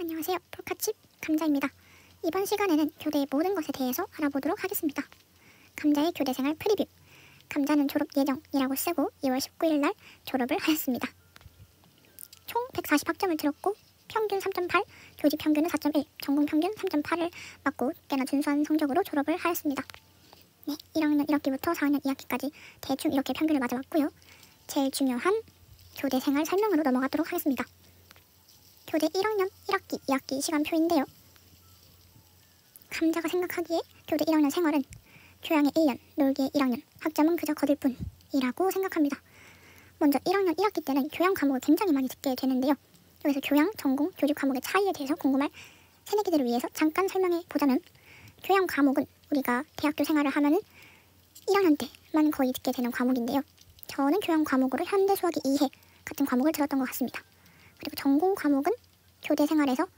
안녕하세요. 포카칩 감자입니다. 이번 시간에는 교대의 모든 것에 대해서 알아보도록 하겠습니다. 감자의 교대생활 프리뷰. 감자는 졸업 예정이라고 쓰고 2월 19일 날 졸업을 하였습니다. 총 140학점을 들었고 평균 3.8, 교직 평균은 4.1, 전공 평균 3.8을 맞고 꽤나 준수한 성적으로 졸업을 하였습니다. 네, 1학년 1학기부터 4학년 2학기까지 대충 이렇게 평균을 맞아왔고요. 제일 중요한 교대생활 설명으로 넘어가도록 하겠습니다. 교대 1학년 1학기 2학기 시간표인데요. 감자가 생각하기에 교대 1학년 생활은 교양의 1년, 놀기의 1학년, 학점은 그저 거들 뿐이라고 생각합니다. 먼저 1학년 1학기 때는 교양 과목을 굉장히 많이 듣게 되는데요. 여기서 교양, 전공, 교직 과목의 차이에 대해서 궁금할 새내기들을 위해서 잠깐 설명해 보자면, 교양 과목은 우리가 대학교 생활을 하면은 1학년 때만 거의 듣게 되는 과목인데요. 저는 교양 과목으로 현대 수학이 2해 같은 과목을 들었던 것 같습니다. 그리고 전공 과목은 교대 생활에서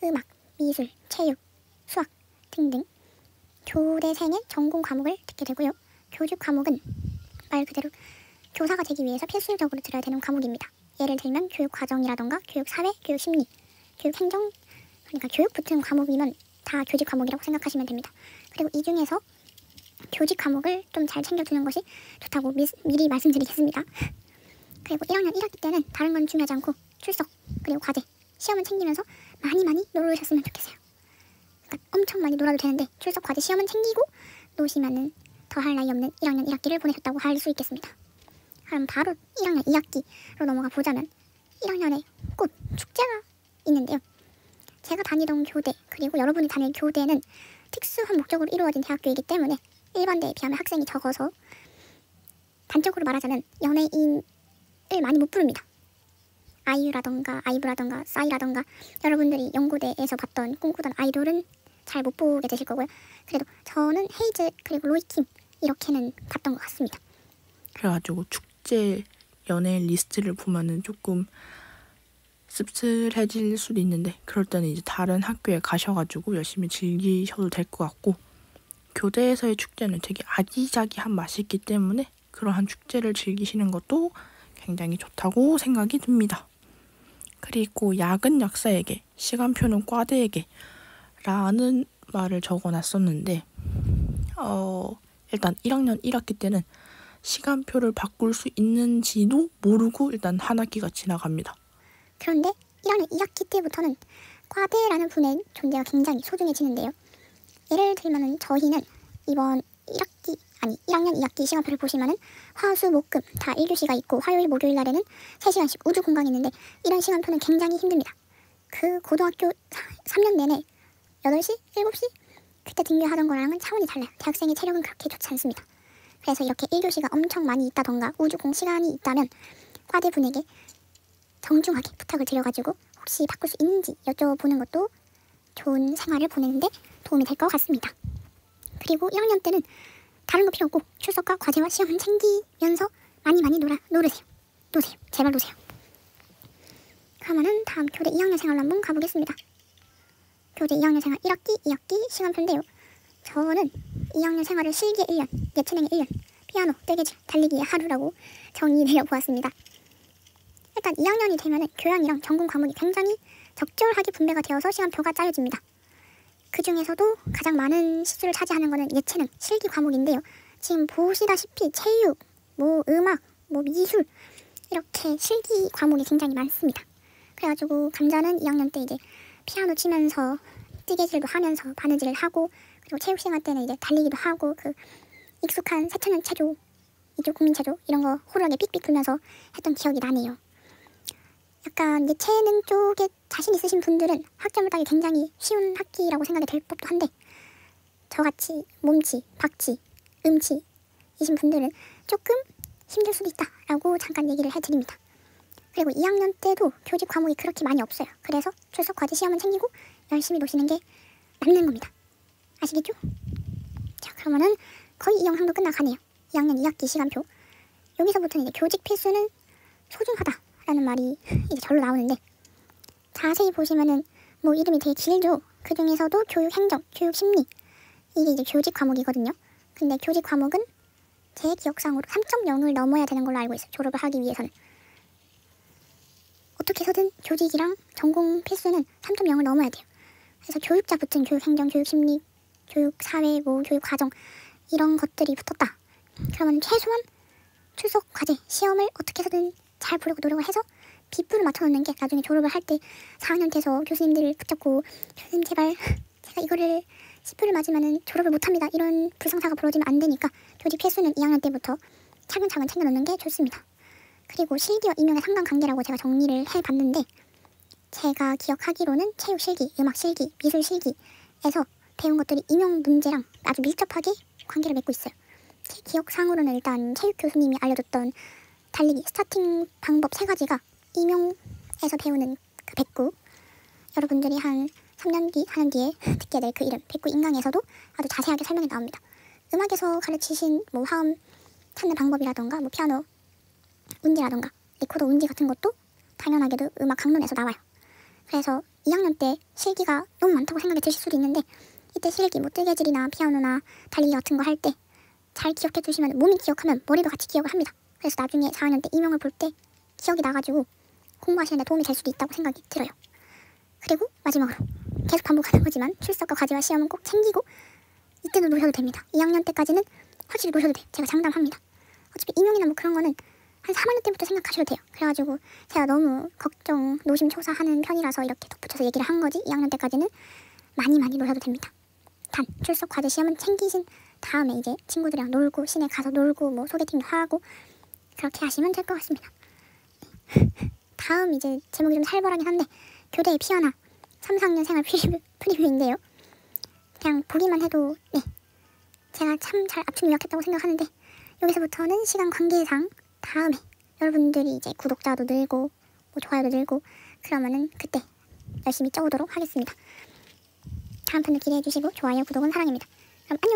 음악, 미술, 체육, 수학 등등 교대생의 전공 과목을 듣게 되고요. 교직 과목은 말 그대로 교사가 되기 위해서 필수적으로 들어야 되는 과목입니다. 예를 들면 교육과정이라던가 교육사회, 교육심리, 교육행정, 그러니까 교육 붙은 과목이면 다 교직 과목이라고 생각하시면 됩니다. 그리고 이 중에서 교직 과목을 좀 잘 챙겨두는 것이 좋다고 미리 말씀드리겠습니다. 그리고 1학년 1학기 때는 다른 건 중요하지 않고 출석, 그리고 과제, 시험은 챙기면서 많이 놀으셨으면 좋겠어요. 그러니까 엄청 많이 놀아도 되는데 출석, 과제, 시험은 챙기고 노시면은 더 할 나위 없는 1학년 1학기를 보내셨다고 할 수 있겠습니다. 그럼 바로 1학년 2학기로 넘어가 보자면 1학년에 꽃 축제가 있는데요. 제가 다니던 교대, 그리고 여러분이 다닐 교대는 특수한 목적으로 이루어진 대학교이기 때문에 일반대에 비하면 학생이 적어서 단적으로 말하자면 연예인을 많이 못 부릅니다. 아이유라던가 아이브라던가 싸이라던가 여러분들이 연고대에서 봤던 꿈꾸던 아이돌은 잘 못 보게 되실 거고요. 그래도 저는 헤이즈 그리고 로이킴 이렇게는 봤던 것 같습니다. 그래가지고 축제 연예인 리스트를 보면은 조금 씁쓸해질 수도 있는데, 그럴 때는 이제 다른 학교에 가셔가지고 열심히 즐기셔도 될 것 같고, 교대에서의 축제는 되게 아기자기한 맛이 있기 때문에 그러한 축제를 즐기시는 것도 굉장히 좋다고 생각이 듭니다. 그리고 약은 약사에게, 시간표는 과대에게 라는 말을 적어놨었는데, 일단 1학년 1학기 때는 시간표를 바꿀 수 있는지도 모르고 일단 한 학기가 지나갑니다. 그런데 1학년 2학기 때부터는 과대라는 분의 존재가 굉장히 소중해지는데요. 예를 들면은 저희는 이번 1학년 2학기 시간표를 보시면은 화, 수, 목, 금 다 1교시가 있고 화요일, 목요일 날에는 3시간씩 우주 공강이 있는데 이런 시간표는 굉장히 힘듭니다. 그 고등학교 3년 내내 8시, 7시 그때 등교하던 거랑은 차원이 달라요. 대학생의 체력은 그렇게 좋지 않습니다. 그래서 이렇게 1교시가 엄청 많이 있다던가 우주 공 시간이 있다면 과대분에게 정중하게 부탁을 드려가지고 혹시 바꿀 수 있는지 여쭤보는 것도 좋은 생활을 보내는데 도움이 될 것 같습니다. 그리고 1학년 때는 다른 거 필요 없고 출석과 과제와 시험은 챙기면서 많이 노세요. 제발 노세요. 그러면은 다음 교대 2학년 생활로 한번 가보겠습니다. 교대 2학년 생활 1학기, 2학기 시간표인데요. 저는 2학년 생활을 실기의 1년, 예체능의 1년, 피아노, 뜨개질, 달리기의 하루라고 정의 내려보았습니다. 일단 2학년이 되면은 교양이랑 전공 과목이 굉장히 적절하게 분배가 되어서 시간표가 짜여집니다. 그 중에서도 가장 많은 시수를 차지하는 것은 예체능, 실기 과목인데요. 지금 보시다시피 체육, 음악, 미술 이렇게 실기 과목이 굉장히 많습니다. 그래가지고 감자는 2학년 때 이제 피아노 치면서 뜨개질도 하면서 바느질을 하고, 그리고 체육 시간 때는 이제 달리기도 하고, 그 익숙한 새천년 체조, 이쪽 국민체조 이런 거 호루라기 삑삑 불면서 했던 기억이 나네요. 약간 예체능 쪽에 자신 있으신 분들은 학점을 따기 굉장히 쉬운 학기라고 생각이 될 법도 한데, 저같이 몸치, 박치, 음치이신 분들은 조금 힘들 수도 있다라고 잠깐 얘기를 해드립니다. 그리고 2학년 때도 교직 과목이 그렇게 많이 없어요. 그래서 출석, 과제, 시험은 챙기고 열심히 노시는 게 맞는 겁니다. 아시겠죠? 자, 그러면은 거의 이 영상도 끝나가네요. 2학년 2학기 시간표. 여기서부터는 이제 교직 필수는 소중하다라는 말이 이제 절로 나오는데, 자세히 보시면은 이름이 되게 길죠. 그 중에서도 교육행정, 교육심리 이게 이제 교직 과목이거든요. 근데 교직 과목은 제 기억상으로 3.0을 넘어야 되는 걸로 알고 있어요. 졸업을 하기 위해서는. 어떻게 해서든 교직이랑 전공 필수는 3.0을 넘어야 돼요. 그래서 교육자 붙은 교육행정, 교육심리, 교육사회, 교육과정 이런 것들이 붙었다. 그러면 최소한 출석 과제, 시험을 어떻게 해서든 잘 보려고 노력을 해서 빗불을 맞춰놓는 게 나중에 졸업을 할 때 4학년 돼서 교수님들을 붙잡고 교수님 제발 제가 이거를 10불을 맞으면 졸업을 못합니다. 이런 불상사가 벌어지면 안 되니까 교직 필수는 2학년 때부터 차근차근 챙겨놓는 게 좋습니다. 그리고 실기와 임용의 상관관계라고 제가 정리를 해봤는데 제가 기억하기로는 체육 실기, 음악 실기, 미술 실기에서 배운 것들이 임용 문제랑 아주 밀접하게 관계를 맺고 있어요. 제 기억상으로는 일단 체육 교수님이 알려줬던 달리기 스타팅 방법 3가지가 임용에서 배우는 그 백구, 여러분들이 한 3년기, 4년기에 듣게 될 그 이름 백구 인강에서도 아주 자세하게 설명이 나옵니다. 음악에서 가르치신 화음 찾는 방법이라던가 피아노 운지라던가 리코더 운지 같은 것도 당연하게도 음악 강론에서 나와요. 그래서 2학년 때 실기가 너무 많다고 생각이 드실 수도 있는데 이때 실기 뜨개질이나 피아노나 달리기 같은 거 할 때 잘 기억해 두시면 몸이 기억하면 머리도 같이 기억을 합니다. 그래서 나중에 4학년 때 임용을 볼 때 기억이 나가지고 공부하시는 데 도움이 될 수도 있다고 생각이 들어요. 그리고 마지막으로 계속 반복하는 거지만 출석과 과제와 시험은 꼭 챙기고 이때도 노셔도 됩니다. 2학년 때까지는 확실히 노셔도 돼요. 제가 장담합니다. 어차피 임용이나 그런 거는 한 3학년 때부터 생각하셔도 돼요. 그래가지고 제가 너무 걱정, 노심초사하는 편이라서 이렇게 덧붙여서 얘기를 한 거지 2학년 때까지는 많이 노셔도 됩니다. 단 출석 과제 시험은 챙기신 다음에 이제 친구들이랑 놀고 시내 가서 놀고 소개팅도 하고 그렇게 하시면 될 것 같습니다. 다음 이제 제목이 좀 살벌하긴 한데 교대의 피어나 3, 4학년 생활 프리뷰인데요. 그냥 보기만 해도 제가 참 잘 압축 요약했다고 생각하는데 여기서부터는 시간 관계상 다음에 여러분들이 이제 구독자도 늘고 좋아요도 늘고 그러면은 그때 열심히 쪄오도록 하겠습니다. 다음 편도 기대해주시고 좋아요, 구독은 사랑입니다. 그럼 안녕!